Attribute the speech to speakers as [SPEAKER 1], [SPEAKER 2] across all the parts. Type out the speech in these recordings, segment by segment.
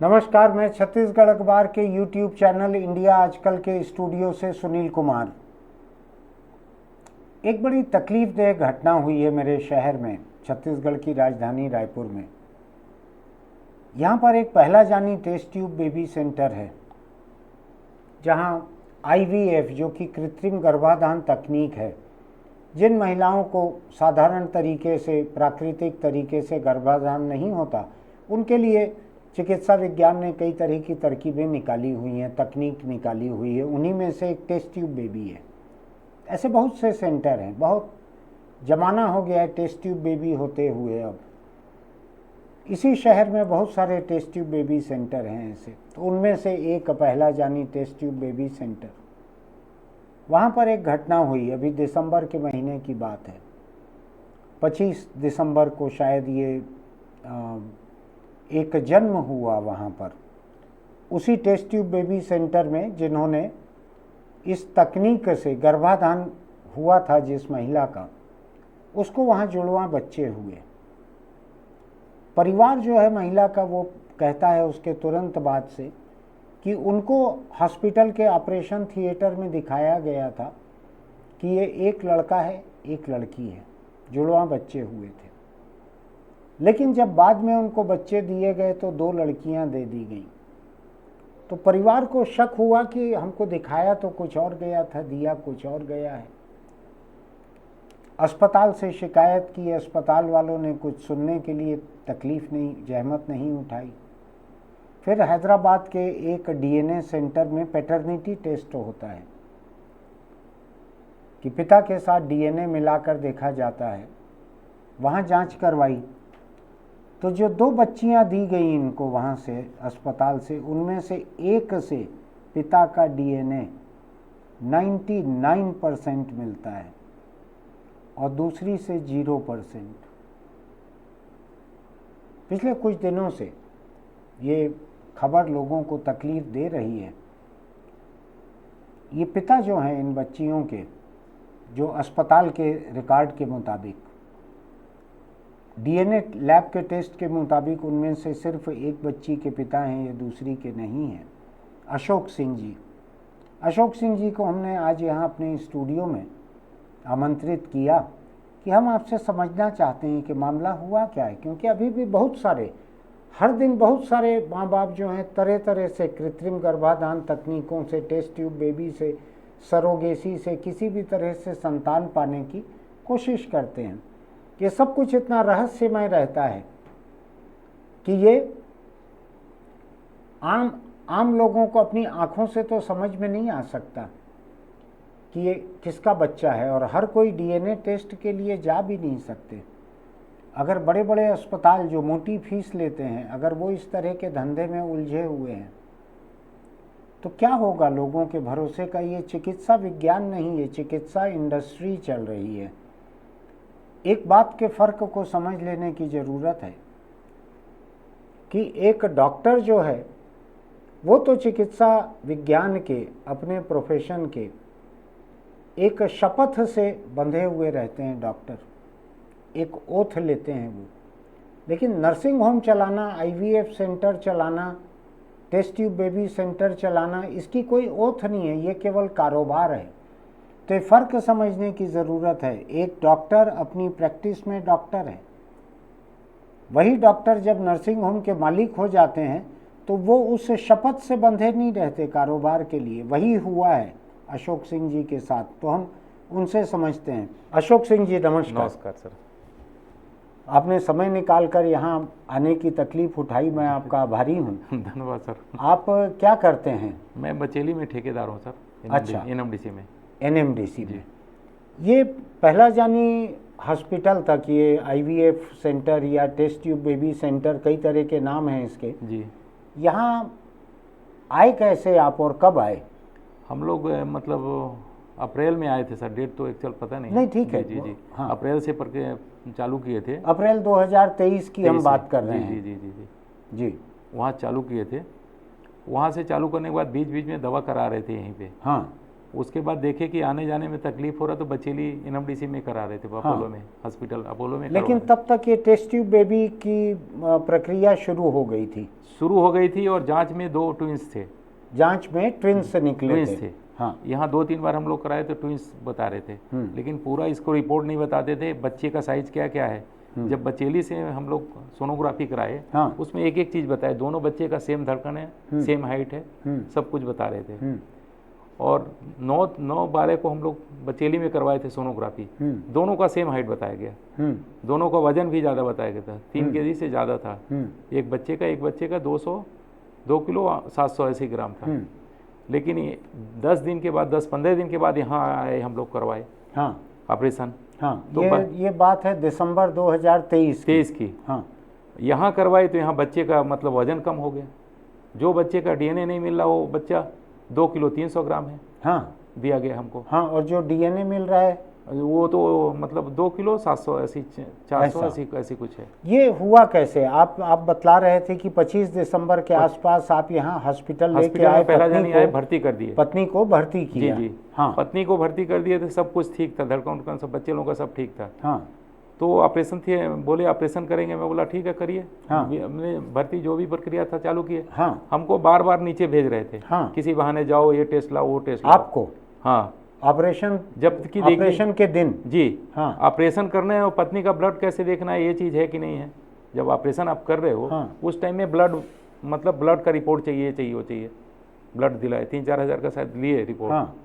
[SPEAKER 1] नमस्कार, मैं छत्तीसगढ़ अखबार के यूट्यूब चैनल इंडिया आजकल के स्टूडियो से सुनील कुमार। एक बड़ी तकलीफदेह घटना हुई है मेरे शहर में, छत्तीसगढ़ की राजधानी रायपुर में। यहाँ पर एक पहला जानी टेस्ट ट्यूब बेबी सेंटर है, जहाँ IVF जो कि कृत्रिम गर्भाधान तकनीक है, जिन महिलाओं को साधारण तरीके से, प्राकृतिक तरीके से गर्भाधान नहीं होता, उनके लिए चिकित्सा विज्ञान ने कई तरह की तरकीबें निकाली हुई हैं, तकनीक निकाली हुई है। उन्हीं में से एक टेस्ट ट्यूब बेबी है। ऐसे बहुत से सेंटर हैं, बहुत जमाना हो गया है टेस्ट ट्यूब बेबी होते हुए। अब इसी शहर में बहुत सारे टेस्ट ट्यूब बेबी सेंटर हैं ऐसे, तो उनमें से एक पहला जानी टेस्ट ट्यूब बेबी सेंटर। वहाँ पर एक घटना हुई, अभी दिसंबर के महीने की बात है। 25 दिसंबर को शायद ये एक जन्म हुआ वहाँ पर, उसी टेस्ट ट्यूब बेबी सेंटर में, जिन्होंने इस तकनीक से गर्भाधान हुआ था जिस महिला का, उसको वहाँ जुड़वां बच्चे हुए। परिवार जो है महिला का, वो कहता है उसके तुरंत बाद से कि उनको हॉस्पिटल के ऑपरेशन थिएटर में दिखाया गया था कि ये एक लड़का है, एक लड़की है, जुड़वां बच्चे हुए थे। लेकिन जब बाद में उनको बच्चे दिए गए तो 2 लड़कियां दे दी गई। तो परिवार को शक हुआ कि हमको दिखाया तो कुछ और गया था, दिया कुछ और गया है। अस्पताल से शिकायत की, अस्पताल वालों ने कुछ सुनने के लिए तकलीफ नहीं, जहमत नहीं उठाई। फिर हैदराबाद के एक DNA सेंटर में पैटर्निटी टेस्ट होता है कि पिता के साथ DNA मिलाकर देखा जाता है। वहाँ जांच करवाई तो जो 2 बच्चियां दी गई इनको वहाँ से, अस्पताल से, उनमें से एक से पिता का DNA 99% मिलता है और दूसरी से 0%। पिछले कुछ दिनों से ये खबर लोगों को तकलीफ दे रही है। ये पिता जो हैं इन बच्चियों के, जो अस्पताल के रिकॉर्ड के मुताबिक, DNA लैब के टेस्ट के मुताबिक, उनमें से सिर्फ एक बच्ची के पिता हैं, ये दूसरी के नहीं हैं। अशोक सिंह जी, अशोक सिंह जी को हमने आज यहाँ अपने स्टूडियो में आमंत्रित किया कि हम आपसे समझना चाहते हैं कि मामला हुआ क्या है। क्योंकि अभी भी बहुत सारे, हर दिन बहुत सारे माँ बाप जो हैं तरह तरह से कृत्रिम गर्भाधान तकनीकों से, टेस्ट ट्यूब बेबी से, सरोगेसी से, किसी भी तरह से संतान पाने की कोशिश करते हैं। ये सब कुछ इतना रहस्यमय रहता है कि ये आम लोगों को अपनी आंखों से तो समझ में नहीं आ सकता कि ये किसका बच्चा है, और हर कोई DNA टेस्ट के लिए जा भी नहीं सकते। अगर बड़े बड़े अस्पताल जो मोटी फीस लेते हैं, अगर वो इस तरह के धंधे में उलझे हुए हैं, तो क्या होगा लोगों के भरोसे का। ये चिकित्सा विज्ञान नहीं, ये चिकित्सा इंडस्ट्री चल रही है। एक बात के फ़र्क को समझ लेने की ज़रूरत है कि एक डॉक्टर जो है, वो तो चिकित्सा विज्ञान के, अपने प्रोफेशन के एक शपथ से बंधे हुए रहते हैं। डॉक्टर एक ओथ लेते हैं वो। लेकिन नर्सिंग होम चलाना, IVF सेंटर चलाना, टेस्ट ट्यूब बेबी सेंटर चलाना, इसकी कोई ओथ नहीं है, ये केवल कारोबार है। तो ये फ़र्क समझने की ज़रूरत है। एक डॉक्टर अपनी प्रैक्टिस में डॉक्टर है, वही डॉक्टर जब नर्सिंग होम के मालिक हो जाते हैं तो वो उस शपथ से बंधे नहीं रहते कारोबार के लिए। वही हुआ है अशोक सिंह जी के साथ, तो हम उनसे समझते हैं। अशोक सिंह जी, नमस्कार।
[SPEAKER 2] नमस्कार सर।
[SPEAKER 1] आपने समय निकाल कर यहाँ आने की तकलीफ उठाई, मैं आपका आभारी हूँ।
[SPEAKER 2] धन्यवाद सर।
[SPEAKER 1] आप क्या करते हैं?
[SPEAKER 2] मैं बचेली में ठेकेदार हूँ सर।
[SPEAKER 1] अच्छा।
[SPEAKER 2] NMDC में।
[SPEAKER 1] NMDC में। ये पहला जानी हॉस्पिटल तक, ये IVF सेंटर या टेस्ट ट्यूब बेबी सेंटर, कई तरह के नाम हैं इसके
[SPEAKER 2] जी।
[SPEAKER 1] यहाँ आए कैसे आप और कब आए?
[SPEAKER 2] हम लोग मतलब अप्रैल में आए थे सर, डेट तो एक्चुअल पता नहीं।
[SPEAKER 1] नहीं, ठीक है।
[SPEAKER 2] जी जी।
[SPEAKER 1] हाँ,
[SPEAKER 2] अप्रैल से चालू किए थे।
[SPEAKER 1] अप्रैल 2023 की हम बात कर रहे हैं।
[SPEAKER 2] जी जी जी जी
[SPEAKER 1] जी।
[SPEAKER 2] वहाँ चालू किए थे। वहाँ से चालू करने के बाद बीच बीच में दवा करा रहे थे यहीं पे।
[SPEAKER 1] हाँ।
[SPEAKER 2] उसके बाद देखे कि आने जाने में तकलीफ हो रहा तो बचेली एनएमडीसी में करा रहे थे, अपोलो में, हॉस्पिटल अपोलो में
[SPEAKER 1] लेकिन तब तक ये टेस्ट ट्यूब बेबी की प्रक्रिया शुरू हो गई थी।
[SPEAKER 2] शुरू हो गई थी और जांच में 2 ट्विंस थे।
[SPEAKER 1] जांच में ट्विंस निकले
[SPEAKER 2] ट्विंस
[SPEAKER 1] थे।
[SPEAKER 2] थे।
[SPEAKER 1] हाँ,
[SPEAKER 2] यहाँ 2-3 बार हम लोग कराए तो ट्विंस बता रहे थे, लेकिन पूरा इसको रिपोर्ट नहीं बताते थे, बच्चे का साइज क्या क्या है। जब बचेली से हम लोग सोनोग्राफी कराए,
[SPEAKER 1] हाँ,
[SPEAKER 2] उसमें एक एक चीज़ बताए, दोनों बच्चे का सेम धड़कन है, सेम हाइट है, सब कुछ बता रहे थे। और 9/12 को हम लोग बचेली में करवाए थे सोनोग्राफी, दोनों का सेम हाइट बताया गया, दोनों का वजन भी ज़्यादा बताया गया था, 3 केजी से ज़्यादा था। एक बच्चे का 2 किलो 780 ग्राम था। लेकिन 10 दिन के बाद, 10-15 दिन के बाद यहाँ आए हम लोग करवाए ऑपरेशन।
[SPEAKER 1] हाँ,
[SPEAKER 2] तो
[SPEAKER 1] ये बात है दिसंबर 2023
[SPEAKER 2] की।
[SPEAKER 1] हाँ,
[SPEAKER 2] यहाँ करवाए तो यहाँ बच्चे का मतलब वजन कम हो गया, जो बच्चे का डीएनए नहीं मिल रहा वो बच्चा 2 किलो 300 ग्राम है।
[SPEAKER 1] हाँ,
[SPEAKER 2] दिया गया हमको।
[SPEAKER 1] हाँ, और जो डीएनए मिल रहा है
[SPEAKER 2] वो तो मतलब 2 किलो 780 480 ऐसी कुछ है।
[SPEAKER 1] ये हुआ कैसे? आप बतला रहे थे कि 25 दिसंबर के आसपास आप यहाँ हॉस्पिटल लेके आए,
[SPEAKER 2] पहला जानी आए, भर्ती कर दिए,
[SPEAKER 1] पत्नी को भर्ती किया।
[SPEAKER 2] जी।
[SPEAKER 1] हाँ,
[SPEAKER 2] पत्नी को भर्ती कर दिए थे, सब कुछ ठीक था, धड़कन उड़कन सब बच्चे लोगों का सब ठीक था।
[SPEAKER 1] हाँ,
[SPEAKER 2] तो ऑपरेशन थे, बोले ऑपरेशन करेंगे, मैं बोला ठीक है करिए।
[SPEAKER 1] हाँ,
[SPEAKER 2] हमने भर्ती जो भी प्रक्रिया था चालू किए।
[SPEAKER 1] हाँ,
[SPEAKER 2] हमको बार बार नीचे भेज रहे थे,
[SPEAKER 1] हाँ,
[SPEAKER 2] किसी बहाने जाओ, ये टेस्ट लाओ, वो टेस्ट लाओ।
[SPEAKER 1] आपको?
[SPEAKER 2] हाँ,
[SPEAKER 1] ऑपरेशन
[SPEAKER 2] जबकि
[SPEAKER 1] ऑपरेशन के दिन?
[SPEAKER 2] जी।
[SPEAKER 1] हाँ,
[SPEAKER 2] ऑपरेशन करना है और पत्नी का ब्लड कैसे देखना है, ये चीज़ है कि नहीं है। जब ऑपरेशन आप कर रहे हो,
[SPEAKER 1] हाँ,
[SPEAKER 2] उस टाइम में ब्लड मतलब ब्लड का रिपोर्ट चाहिए वो चाहिए। ब्लड दिलाए 3-4 हज़ार का शायद लिए रिपोर्ट।
[SPEAKER 1] हाँ,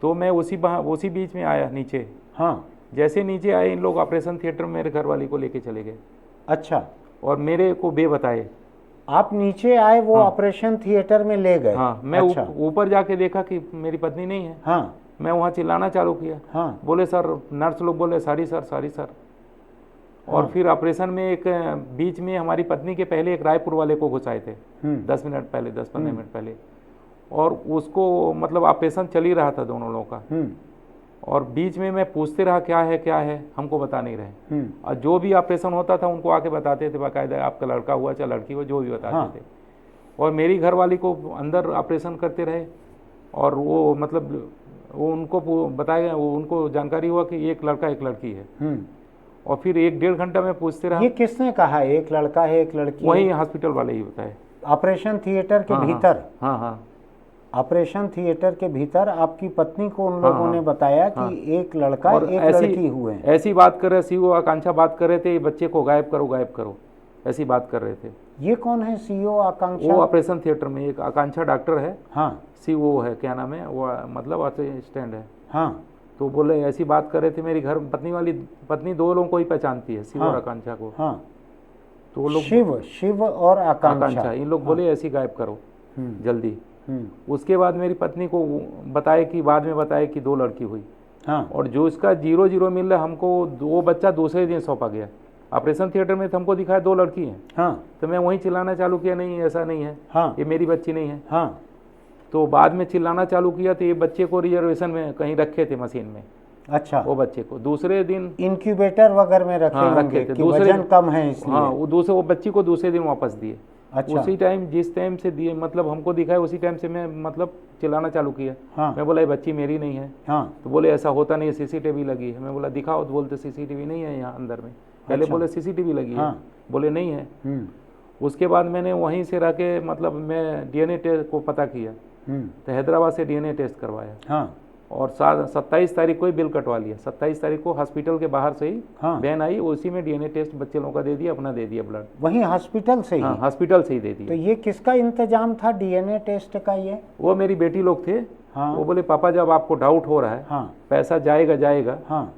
[SPEAKER 2] तो मैं उसी बीच में आया नीचे।
[SPEAKER 1] हाँ,
[SPEAKER 2] जैसे नीचे आए, इन लोग ऑपरेशन थिएटर में मेरे घर वाली को लेके चले गए।
[SPEAKER 1] अच्छा,
[SPEAKER 2] और मेरे को बताए।
[SPEAKER 1] आप नीचे आए, वो ऑपरेशन थिएटर में ले गए?
[SPEAKER 2] हाँ, मैं ऊपर जाके देखा कि मेरी पत्नी नहीं है।
[SPEAKER 1] हाँ,
[SPEAKER 2] मैं वहाँ चिल्लाना चालू किया।
[SPEAKER 1] हाँ,
[SPEAKER 2] बोले सर, नर्स लोग बोले सॉरी सर। और फिर ऑपरेशन में एक बीच में हमारी पत्नी के पहले एक रायपुर वाले को घुसाए थे 10 मिनट पहले, 10-15 मिनट पहले, और उसको मतलब ऑपरेशन चल ही रहा था दोनों लोगों का। और बीच में मैं पूछते रहा क्या है, हमको बता नहीं रहे। और जो भी ऑपरेशन होता था उनको आके बताते थे बाकायदा, आपका लड़का हुआ चाहे लड़की हुआ, जो भी बताते थे। और मेरी घरवाली को अंदर ऑपरेशन करते रहे, और वो मतलब वो उनको बताया, वो उनको जानकारी हुआ कि एक लड़का एक लड़की है। और फिर 1-1.5 घंटा में पूछते रहा।
[SPEAKER 1] ये किसने कहा एक लड़का है एक लड़की?
[SPEAKER 2] वही हॉस्पिटल वाले ही बताए।
[SPEAKER 1] ऑपरेशन थिएटर के भीतर?
[SPEAKER 2] हाँ।
[SPEAKER 1] ऑपरेशन थिएटर के भीतर आपकी पत्नी को उन लोगों ने बताया कि एक लड़का एक लड़की हुए।
[SPEAKER 2] ऐसी बात कर रहे, सीओ आकांक्षा बात कर रहे थे, बच्चे को गायब करो, ऐसी बात कर रहे थे।
[SPEAKER 1] ये कौन है सीओ आकांक्षा?
[SPEAKER 2] वो ऑपरेशन थिएटर में एक आकांक्षा डॉक्टर है।
[SPEAKER 1] हाँ,
[SPEAKER 2] सीओ है, क्या नाम है वो, मतलब असिस्टेंट है।
[SPEAKER 1] हाँ,
[SPEAKER 2] तो बोले ऐसी बात कर रहे थे, मेरी घर पत्नी 2 लोगों को ही पहचानती है, शिव और आकांक्षा को।
[SPEAKER 1] हाँ,
[SPEAKER 2] तो वो लोग
[SPEAKER 1] शिव और आकांक्षा,
[SPEAKER 2] इन लोग बोले ऐसी गायब करो जल्दी। उसके बाद मेरी पत्नी को बाद में बताया कि 2 लड़की हुई।
[SPEAKER 1] हाँ,
[SPEAKER 2] और जो इसका 0-0 मिल रहा, हमको 2 बच्चा दूसरे दिन सौंपा गया। ऑपरेशन थिएटर में हमको दिखाया 2 लड़की हैं।
[SPEAKER 1] हाँ,
[SPEAKER 2] तो मैं वहीं चिल्लाना चालू किया, नहीं ऐसा नहीं है,
[SPEAKER 1] हाँ,
[SPEAKER 2] ये मेरी बच्ची नहीं है।
[SPEAKER 1] हाँ,
[SPEAKER 2] तो बाद में चिल्लाना चालू किया तो ये बच्चे को रिजर्वेशन में कहीं रखे थे मशीन में।
[SPEAKER 1] अच्छा,
[SPEAKER 2] वो बच्चे को दूसरे दिन
[SPEAKER 1] इंक्यूबेटर वगैरह में रखे होंगे कि वजन कम है इसलिए।
[SPEAKER 2] हाँ, वो बच्ची को दूसरे दिन वापस दिए।
[SPEAKER 1] अच्छा,
[SPEAKER 2] उसी टाइम जिस टाइम से दिए, मतलब हमको दिखाया उसी टाइम से मैं मतलब चिल्लाना चालू किया।
[SPEAKER 1] हाँ,
[SPEAKER 2] मैं बोला ये बच्ची मेरी नहीं है।
[SPEAKER 1] हाँ,
[SPEAKER 2] तो बोले ऐसा होता नहीं है, सीसीटीवी लगी है। मैं बोला दिखाओ, तो बोलते सीसीटीवी नहीं है यहाँ अंदर में। पहले बोले सीसीटीवी लगी है, बोले नहीं है। उसके बाद मैंने वहीं से रह के मतलब मैं डीएनए टेस्ट को पता किया, तो हैदराबाद से डीएनए टेस्ट करवाया।
[SPEAKER 1] हाँ,
[SPEAKER 2] और 27 तारीख को ही बिल कटवा लिया। 27 तारीख को हॉस्पिटल के बाहर से ही वैन आई, उसी में डीएनए टेस्ट बच्चे लोगों का दे दिया, अपना दे दिया ब्लड।
[SPEAKER 1] वहीं हॉस्पिटल से ही?
[SPEAKER 2] हाँ, हॉस्पिटल से ही दे दिया।
[SPEAKER 1] तो ये किसका इंतजाम था डीएनए टेस्ट का? ये
[SPEAKER 2] वो मेरी बेटी लोग थे।
[SPEAKER 1] हाँ,
[SPEAKER 2] वो बोले पापा जब आपको डाउट हो रहा है,
[SPEAKER 1] हाँ,
[SPEAKER 2] पैसा जाएगा,
[SPEAKER 1] हाँ,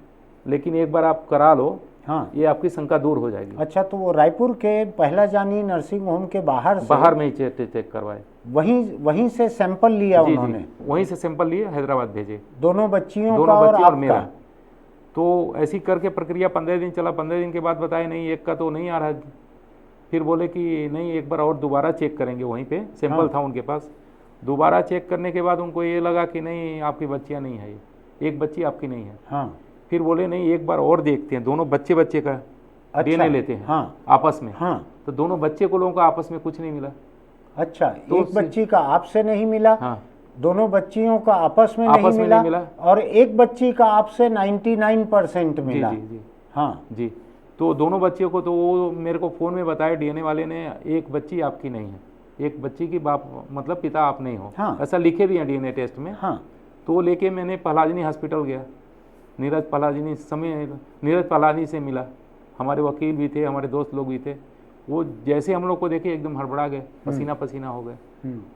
[SPEAKER 2] लेकिन एक बार आप करा लो,
[SPEAKER 1] हाँ,
[SPEAKER 2] ये आपकी शंका दूर हो जाएगी।
[SPEAKER 1] अच्छा, तो वो रायपुर के पहला जानी नर्सिंग होम के बाहर
[SPEAKER 2] में ही चेक करवाए।
[SPEAKER 1] वहीं से सैंपल लिया उन्होंने?
[SPEAKER 2] वहीं से सैंपल लिए, हैदराबाद भेजे,
[SPEAKER 1] दोनों बच्चियों
[SPEAKER 2] दोनों
[SPEAKER 1] का
[SPEAKER 2] बच्ची और मेरा।
[SPEAKER 1] आपका?
[SPEAKER 2] तो ऐसी करके प्रक्रिया 15 दिन चला। 15 दिन के बाद बताए नहीं, एक का तो नहीं आ रहा। फिर बोले कि नहीं, एक बार और दोबारा चेक करेंगे, वहीं पे सैंपल था उनके पास। दोबारा चेक करने के बाद उनको ये लगा कि नहीं, आपकी बच्चियाँ नहीं है, एक बच्ची आपकी नहीं है।
[SPEAKER 1] हाँ,
[SPEAKER 2] फिर बोले नहीं, एक बार और देखते हैं, दोनों बच्चे का डीएनए लेते हैं।
[SPEAKER 1] हाँ,
[SPEAKER 2] आपस में।
[SPEAKER 1] हाँ,
[SPEAKER 2] तो दोनों बच्चे को लोगों का आपस में कुछ नहीं मिला।
[SPEAKER 1] अच्छा, तो एक बच्ची का आपसे नहीं मिला?
[SPEAKER 2] हाँ,
[SPEAKER 1] दोनों बच्चियों का आपस में
[SPEAKER 2] आपस
[SPEAKER 1] नहीं
[SPEAKER 2] में
[SPEAKER 1] मिला,
[SPEAKER 2] नहीं मिला।
[SPEAKER 1] और एक बच्ची का आपसे 99% मिला।
[SPEAKER 2] जी जी
[SPEAKER 1] हाँ
[SPEAKER 2] जी। तो दोनों बच्चियों को तो वो मेरे को फ़ोन में बताया डीएनए वाले ने, एक बच्ची आपकी नहीं है, एक बच्ची की बाप मतलब पिता आप नहीं हो।
[SPEAKER 1] हाँ।
[SPEAKER 2] ऐसा लिखे भी हैं डीएनए टेस्ट में।
[SPEAKER 1] हाँ।
[SPEAKER 2] तो वो लेके मैंने पलाजनी हॉस्पिटल गया, नीरज पलानी से मिला, हमारे वकील भी थे, हमारे दोस्त लोग भी थे। वो जैसे हम लोग को देखे एकदम हड़बड़ा गए, पसीना पसीना हो गए।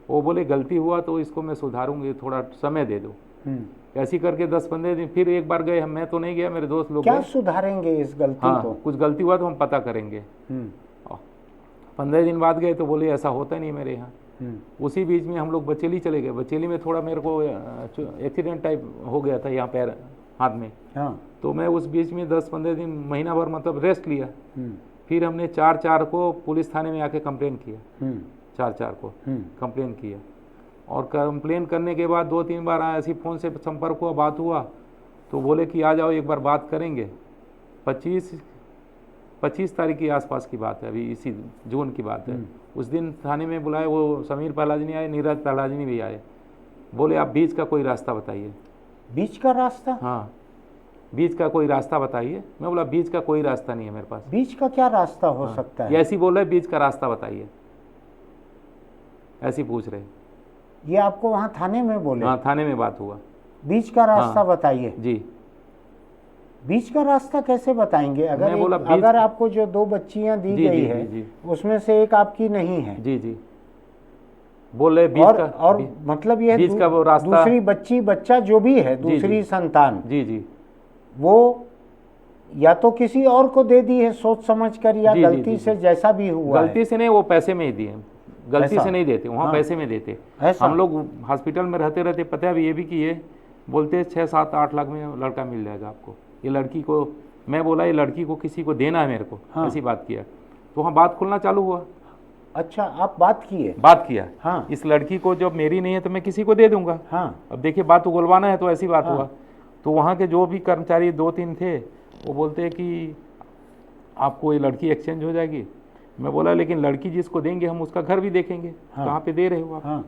[SPEAKER 2] वो बोले गलती हुआ तो इसको मैं सुधारूंगी, थोड़ा समय दे दो। ऐसी करके 10-15 दिन फिर एक बार गए, मैं तो नहीं गया, मेरे दोस्त लोग
[SPEAKER 1] क्या
[SPEAKER 2] गए।
[SPEAKER 1] सुधारेंगे इस गलती
[SPEAKER 2] हाँ,
[SPEAKER 1] को?
[SPEAKER 2] कुछ गलती हुआ तो हम पता करेंगे। 15 दिन बाद गए तो बोले ऐसा होता नहीं मेरे यहाँ। उसी बीच में हम लोग बचेली चले गए। बचेली में थोड़ा मेरे को एक्सीडेंट टाइप हो गया था यहाँ पैर हाथ में।
[SPEAKER 1] हाँ।
[SPEAKER 2] तो मैं उस बीच में 10-15 दिन महीना भर मतलब रेस्ट लिया। फिर हमने 4-4 को पुलिस थाने में आके कंप्लेन किया, 4-4 को कंप्लेन किया। और कंप्लेन करने के बाद 2-3 बार ऐसी फ़ोन से संपर्क हुआ, बात हुआ, तो बोले कि आ जाओ एक बार बात करेंगे। 25 तारीख के आसपास की बात है, अभी इसी जून की बात है। उस दिन थाने में बुलाए, वो समीर पलाजनी आए, नीरज पलाजनी भी आए। बोले आप बीच का कोई रास्ता बताइए।
[SPEAKER 1] बीच का रास्ता?
[SPEAKER 2] हाँ, बीच का कोई रास्ता बताइए। मैं बोला बीच का कोई रास्ता नहीं है मेरे पास।
[SPEAKER 1] बीच का क्या रास्ता हो सकता है?
[SPEAKER 2] ऐसी बोल रहे बीच का रास्ता बताइए, ऐसी पूछ रहे।
[SPEAKER 1] ये आपको वहाँ थाने में बोले?
[SPEAKER 2] हाँ, थाने में बात हुआ।
[SPEAKER 1] बीच का रास्ता बताइए।
[SPEAKER 2] जी।
[SPEAKER 1] बीच का रास्ता कैसे बताएंगे? अगर आपको जो 2 बच्चियां दी गई है उसमें से एक आपकी नहीं है।
[SPEAKER 2] जी जी। बोल रहे बीच का,
[SPEAKER 1] और मतलब यह
[SPEAKER 2] बीच का वो रास्ता,
[SPEAKER 1] दूसरी बच्चा जो भी है, दूसरी संतान,
[SPEAKER 2] जी जी,
[SPEAKER 1] वो या तो किसी और को दे दी है सोच समझ कर, या गलती से, जैसा भी हुआ।
[SPEAKER 2] गलती से नहीं, वो पैसे में ही दिए, गलती से नहीं देते वहाँ। हाँ। पैसे में देते। हम लोग हॉस्पिटल में रहते रहते पता भी ये भी कि ये बोलते 6-7-8 लाख में लड़का मिल जाएगा आपको। ये लड़की को, मैं बोला ये लड़की को किसी को देना है मेरे को। हाँ। ऐसी बात किया तो वहाँ बात खुलना चालू हुआ।
[SPEAKER 1] अच्छा, आप बात किए?
[SPEAKER 2] बात किया।
[SPEAKER 1] हाँ।
[SPEAKER 2] इस लड़की को जब मेरी नहीं है तो मैं किसी को दे दूंगा। हाँ। अब देखिए बात उगलवाना है तो ऐसी बात हुआ। तो वहाँ के जो भी कर्मचारी 2-3 थे वो बोलते हैं कि आपको ये लड़की एक्सचेंज हो जाएगी। मैं बोला लेकिन लड़की जिसको देंगे हम उसका घर भी देखेंगे। हाँ। कहाँ पे दे रहे हो आप? हाँ।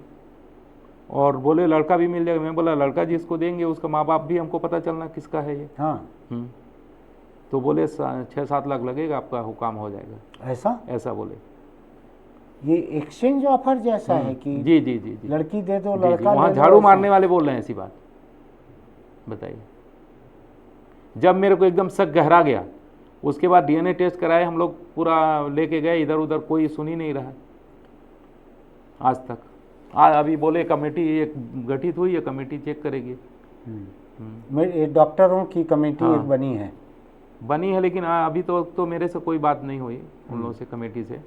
[SPEAKER 2] और बोले लड़का भी मिल जाएगा। मैं बोला लड़का जिसको देंगे उसका माँ बाप भी हमको पता चलना किसका है ये। हाँ। तो बोले 6-7 लाख लगेगा, आपका काम हो जाएगा। ऐसा बोले।
[SPEAKER 1] ये एक्सचेंज ऑफर जैसा है कि
[SPEAKER 2] जी जी जी जी,
[SPEAKER 1] लड़की दे दो लड़का।
[SPEAKER 2] वहाँ झाड़ू मारने वाले बोल रहे हैं ऐसी बात। बताइए, जब मेरे को एकदम शक गहरा गया, उसके बाद डीएनए टेस्ट कराए हम लोग, पूरा लेके गए इधर उधर, कोई सुन ही नहीं रहा आज तक। अभी बोले कमेटी एक गठित हुई है, कमेटी चेक करेगी।
[SPEAKER 1] डॉक्टरों की कमेटी एक बनी है,
[SPEAKER 2] लेकिन अभी तो मेरे से कोई बात नहीं हुई उन लोगों से, कमेटी से।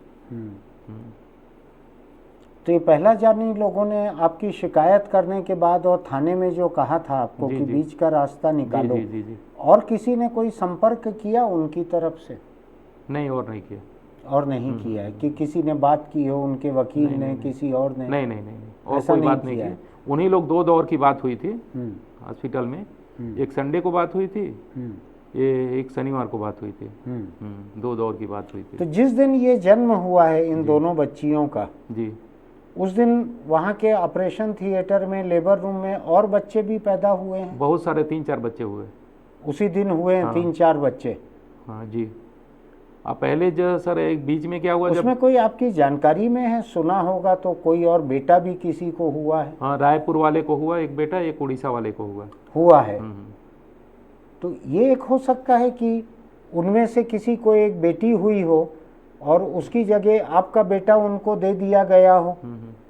[SPEAKER 1] तो ये पहला जानी लोगों ने आपकी शिकायत करने के बाद और थाने में जो कहा था आपको कि बीच का रास्ता निकालो, जी, और किसी ने कोई संपर्क किया उनकी तरफ से?
[SPEAKER 2] नहीं, और नहीं किया।
[SPEAKER 1] और नहीं किया है कि किसी ने बात की हो, उनके वकील ने, किसी और ने?
[SPEAKER 2] नहीं, और कोई बात नहीं की। उन्हीं लोग 2 दौर की बात हुई थी हॉस्पिटल में। एक संडे को बात हुई थी, ये एक शनिवार को बात हुई थी। 2 दौर की बात हुई थी।
[SPEAKER 1] तो जिस दिन ये जन्म हुआ है इन दोनों बच्चियों का, जी, उस दिन वहाँ के ऑपरेशन थिएटर में, लेबर रूम में और बच्चे भी पैदा हुए हैं?
[SPEAKER 2] बहुत सारे, 3-4 बच्चे हुए
[SPEAKER 1] उसी दिन हुए हैं। 3-4 बच्चे?
[SPEAKER 2] हाँ जी। पहले जो सर एक बीच में क्या हुआ,
[SPEAKER 1] उसमें कोई आपकी जानकारी में है, सुना होगा तो कोई और बेटा भी किसी को हुआ है?
[SPEAKER 2] हाँ, रायपुर वाले को हुआ एक बेटा, एक उड़ीसा वाले को
[SPEAKER 1] हुआ है। तो ये एक हो सकता है कि उनमें से किसी को एक बेटी हुई हो और उसकी जगह आपका बेटा उनको दे दिया गया हो,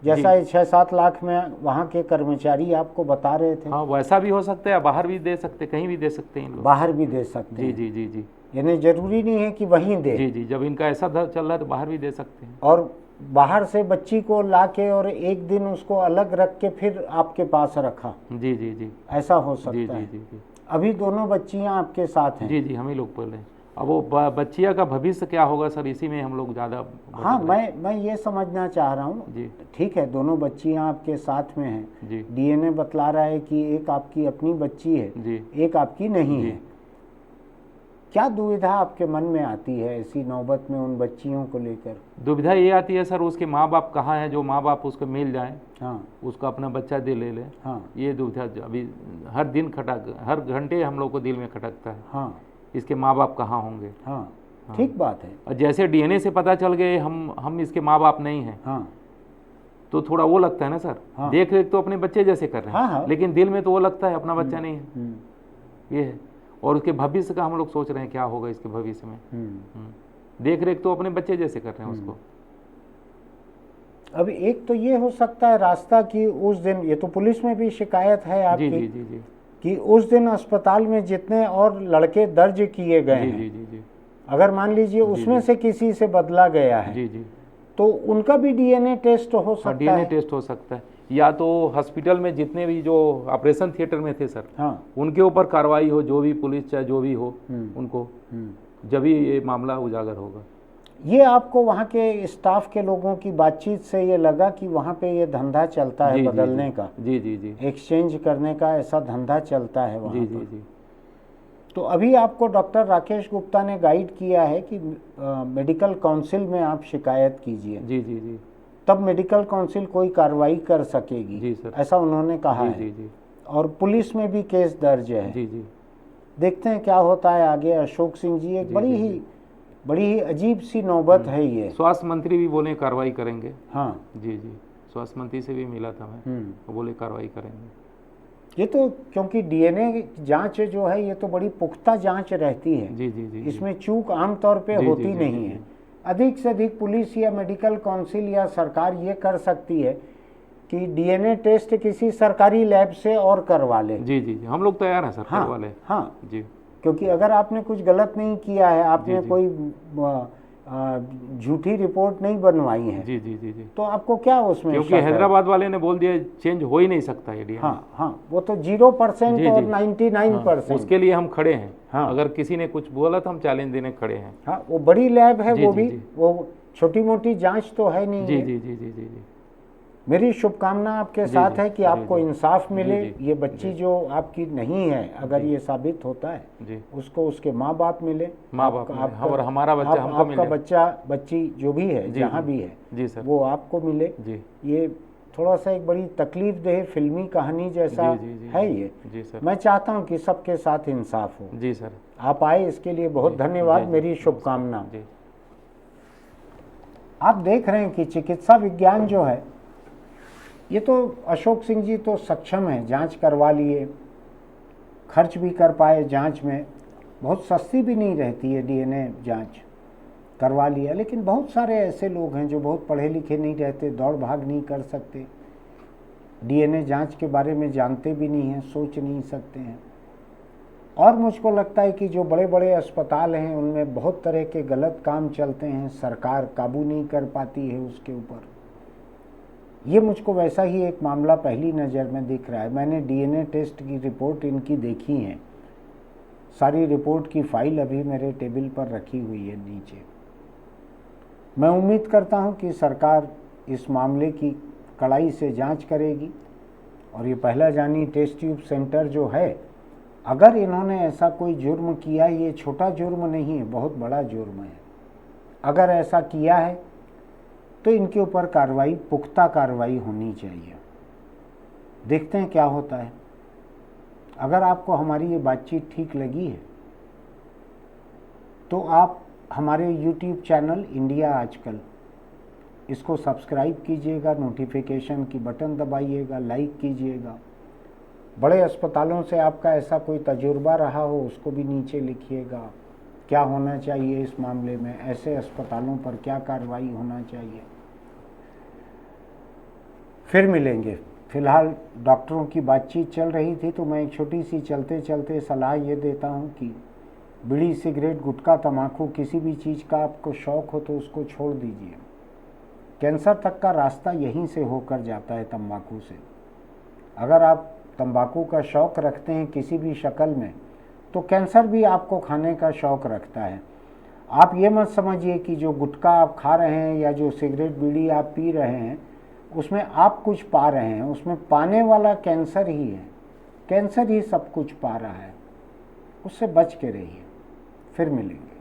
[SPEAKER 1] जैसा 6-7 लाख में वहाँ के कर्मचारी आपको बता रहे थे।
[SPEAKER 2] हाँ, वैसा भी हो सकता है। बाहर भी दे सकते, कहीं भी दे सकते हैं।
[SPEAKER 1] बाहर भी दे सकते हैं?
[SPEAKER 2] जी जी जी जी।
[SPEAKER 1] यानी जरूरी नहीं है कि वहीं दे।
[SPEAKER 2] जी जी, जब इनका ऐसा चल रहा है तो बाहर भी दे सकते हैं।
[SPEAKER 1] और बाहर से बच्ची को लाके और एक दिन उसको अलग रख के फिर आपके पास रखा? जी जी जी, ऐसा हो सकता है। जी जी जी। अभी दोनों बच्चियां आपके साथ हैं?
[SPEAKER 2] जी जी, हम ही लोग बोले। अब वो बच्चिया का भविष्य क्या होगा सर, इसी में हम लोग ज़्यादा।
[SPEAKER 1] हाँ, मैं ये समझना चाह रहा हूँ। जी, ठीक है, दोनों बच्चियाँ आपके साथ में हैं। जी। डीएनए बतला रहा है कि एक आपकी अपनी बच्ची है, जी, एक आपकी नहीं है। क्या दुविधा आपके मन में आती है ऐसी नौबत में उन बच्चियों को लेकर?
[SPEAKER 2] दुविधा ये आती है सर, उसके माँ बाप कहाँ हैं, जो माँ बाप उसको मिल जाएं,
[SPEAKER 1] हाँ
[SPEAKER 2] उसको अपना बच्चा दे ले।
[SPEAKER 1] हाँ
[SPEAKER 2] ये दुविधा अभी हर दिन हर घंटे हम लोग को दिल में खटकता है।
[SPEAKER 1] हाँ
[SPEAKER 2] इसके माँ बाप कहाँ होंगे।
[SPEAKER 1] हाँ, ठीक बात है।
[SPEAKER 2] और जैसे डीएनए से पता चल गए हम इसके माँ बाप नहीं हैं,
[SPEAKER 1] हाँ
[SPEAKER 2] तो थोड़ा वो लगता है ना सर।
[SPEAKER 1] हाँ।
[SPEAKER 2] देख रेख तो अपने बच्चे जैसे कर रहे हैं,
[SPEAKER 1] हाँ हाँ।
[SPEAKER 2] लेकिन दिल में तो वो लगता है अपना बच्चा नहीं है। ये है। और उसके भविष्य का हम लोग सोच रहे हैं क्या होगा इसके भविष्य में। देख रेख तो अपने बच्चे जैसे कर रहे हैं उसको।
[SPEAKER 1] अब एक तो ये हो सकता है रास्ता कि उस दिन, ये तो पुलिस में भी शिकायत है आपकी,
[SPEAKER 2] जी जी जी जी,
[SPEAKER 1] कि उस दिन अस्पताल में जितने और लड़के दर्ज किए गए
[SPEAKER 2] जी
[SPEAKER 1] हैं,
[SPEAKER 2] जी जी जी,
[SPEAKER 1] अगर मान लीजिए उसमें से किसी से बदला गया है,
[SPEAKER 2] जी जी,
[SPEAKER 1] तो उनका भी डीएनए टेस्ट हो सकता है।
[SPEAKER 2] डीएनए टेस्ट हो सकता है, या तो हॉस्पिटल में जितने भी जो ऑपरेशन थिएटर में थे सर,
[SPEAKER 1] हाँ,
[SPEAKER 2] उनके ऊपर कार्रवाई हो, जो भी पुलिस चाहे जो भी हो, उनको जब ही ये मामला उजागर होगा।
[SPEAKER 1] ये आपको वहाँ के स्टाफ के लोगों की बातचीत से ये लगा कि वहाँ पे ये धंधा चलता है बदलने का,
[SPEAKER 2] जी जी जी,
[SPEAKER 1] एक्सचेंज करने का ऐसा धंधा चलता है वहाँ
[SPEAKER 2] जी
[SPEAKER 1] पर।
[SPEAKER 2] जी जी।
[SPEAKER 1] तो अभी आपको डॉक्टर राकेश गुप्ता ने गाइड किया है कि मेडिकल काउंसिल में आप शिकायत कीजिए,
[SPEAKER 2] जी जी जी,
[SPEAKER 1] तब मेडिकल काउंसिल कोई कार्रवाई कर सकेगी।
[SPEAKER 2] जी सर,
[SPEAKER 1] ऐसा उन्होंने कहा
[SPEAKER 2] जी
[SPEAKER 1] है।
[SPEAKER 2] जी जी,
[SPEAKER 1] और पुलिस में भी केस दर्ज है।
[SPEAKER 2] जी जी,
[SPEAKER 1] देखते हैं क्या होता है आगे। अशोक सिंह जी, एक बड़ी ही अजीब सी नौबत है ये।
[SPEAKER 2] स्वास्थ्य मंत्री भी बोले कार्रवाई करेंगे।
[SPEAKER 1] हाँ
[SPEAKER 2] जी जी, स्वास्थ्य मंत्री से भी मिला था मैं, वो बोले कार्रवाई करेंगे।
[SPEAKER 1] ये तो क्योंकि डीएनए जांच जो है ये तो बड़ी पुख्ता जांच रहती है।
[SPEAKER 2] जी जी जी,
[SPEAKER 1] इसमें चूक आमतौर पे होती नहीं है। अधिक से अधिक पुलिस या मेडिकल काउंसिल या सरकार ये कर सकती है कि डीएनए टेस्ट किसी सरकारी लैब से और करवा ले।
[SPEAKER 2] जी जी जी, हम लोग तैयार हैं सर, करवा ले।
[SPEAKER 1] हाँ
[SPEAKER 2] जी,
[SPEAKER 1] क्योंकि अगर आपने कुछ गलत नहीं किया है, आपने कोई झूठी रिपोर्ट नहीं बनवाई है,
[SPEAKER 2] जी जी जी जी,
[SPEAKER 1] तो आपको क्या उसमें,
[SPEAKER 2] क्योंकि हैदराबाद वाले ने बोल दिया चेंज हो ही नहीं सकता ये डीएनए।
[SPEAKER 1] हाँ हाँ, वो तो 0% और 99%।
[SPEAKER 2] उसके लिए हम खड़े हैं।
[SPEAKER 1] हाँ,
[SPEAKER 2] अगर किसी ने कुछ बोला तो हम चैलेंज देने खड़े हैं।
[SPEAKER 1] हाँ, वो बड़ी लैब है, वो भी वो छोटी मोटी जांच तो है नहीं।
[SPEAKER 2] जी जी जी जी जी जी,
[SPEAKER 1] मेरी शुभकामना आपके साथ है कि आपको इंसाफ मिले। ये बच्ची जो आपकी नहीं है, अगर ये साबित होता है, उसको उसके माँ बाप मिले,
[SPEAKER 2] माँ बाप और हमारा बच्चा हमको मिले,
[SPEAKER 1] आपका बच्चा बच्ची जो भी है जहाँ भी है,
[SPEAKER 2] जी सर,
[SPEAKER 1] वो आपको मिले।
[SPEAKER 2] जी, ये
[SPEAKER 1] थोड़ा सा एक बड़ी तकलीफ देह फिल्मी कहानी जैसा है ये।
[SPEAKER 2] जी सर, मैं
[SPEAKER 1] चाहता हूँ कि सबके साथ इंसाफ हो।
[SPEAKER 2] जी सर,
[SPEAKER 1] आप आए इसके लिए बहुत धन्यवाद, मेरी शुभकामना। आप देख रहे हैं कि चिकित्सा विज्ञान जो है, ये तो अशोक सिंह जी तो सक्षम है, जांच करवा लिए, खर्च भी कर पाए जांच में, बहुत सस्ती भी नहीं रहती है डीएनए जांच, करवा लिया। लेकिन बहुत सारे ऐसे लोग हैं जो बहुत पढ़े लिखे नहीं रहते, दौड़ भाग नहीं कर सकते, डीएनए जांच के बारे में जानते भी नहीं हैं, सोच नहीं सकते हैं। और मुझको लगता है कि जो बड़े बड़े अस्पताल हैं उनमें बहुत तरह के गलत काम चलते हैं, सरकार काबू नहीं कर पाती है उसके ऊपर। ये मुझको वैसा ही एक मामला पहली नज़र में दिख रहा है। मैंने डीएनए टेस्ट की रिपोर्ट इनकी देखी है, सारी रिपोर्ट की फाइल अभी मेरे टेबल पर रखी हुई है नीचे। मैं उम्मीद करता हूं कि सरकार इस मामले की कड़ाई से जांच करेगी। और ये पहला जानी टेस्ट ट्यूब सेंटर जो है, अगर इन्होंने ऐसा कोई जुर्म किया, ये छोटा जुर्म नहीं है, बहुत बड़ा जुर्म है। अगर ऐसा किया है तो इनके ऊपर कार्रवाई, पुख्ता कार्रवाई होनी चाहिए। देखते हैं क्या होता है। अगर आपको हमारी ये बातचीत ठीक लगी है तो आप हमारे YouTube चैनल इंडिया आजकल, इसको सब्सक्राइब कीजिएगा, नोटिफिकेशन की बटन दबाइएगा, लाइक कीजिएगा। बड़े अस्पतालों से आपका ऐसा कोई तजुर्बा रहा हो, उसको भी नीचे लिखिएगा। क्या होना चाहिए इस मामले में, ऐसे अस्पतालों पर क्या कार्रवाई होना चाहिए। फिर मिलेंगे। फिलहाल डॉक्टरों की बातचीत चल रही थी तो मैं एक छोटी सी चलते चलते सलाह ये देता हूँ कि बीड़ी, सिगरेट, गुटखा, तम्बाकू, किसी भी चीज़ का आपको शौक़ हो तो उसको छोड़ दीजिए। कैंसर तक का रास्ता यहीं से होकर जाता है, तम्बाकू से। अगर आप तंबाकू का शौक़ रखते हैं किसी भी शक्ल में, तो कैंसर भी आपको खाने का शौक़ रखता है। आप ये मत समझिए कि जो गुटखा आप खा रहे हैं या जो सिगरेट बीड़ी आप पी रहे हैं उसमें आप कुछ पा रहे हैं, उसमें पाने वाला कैंसर ही है। कैंसर ही सब कुछ पा रहा है, उससे बच के रहिए। फिर मिलेंगे।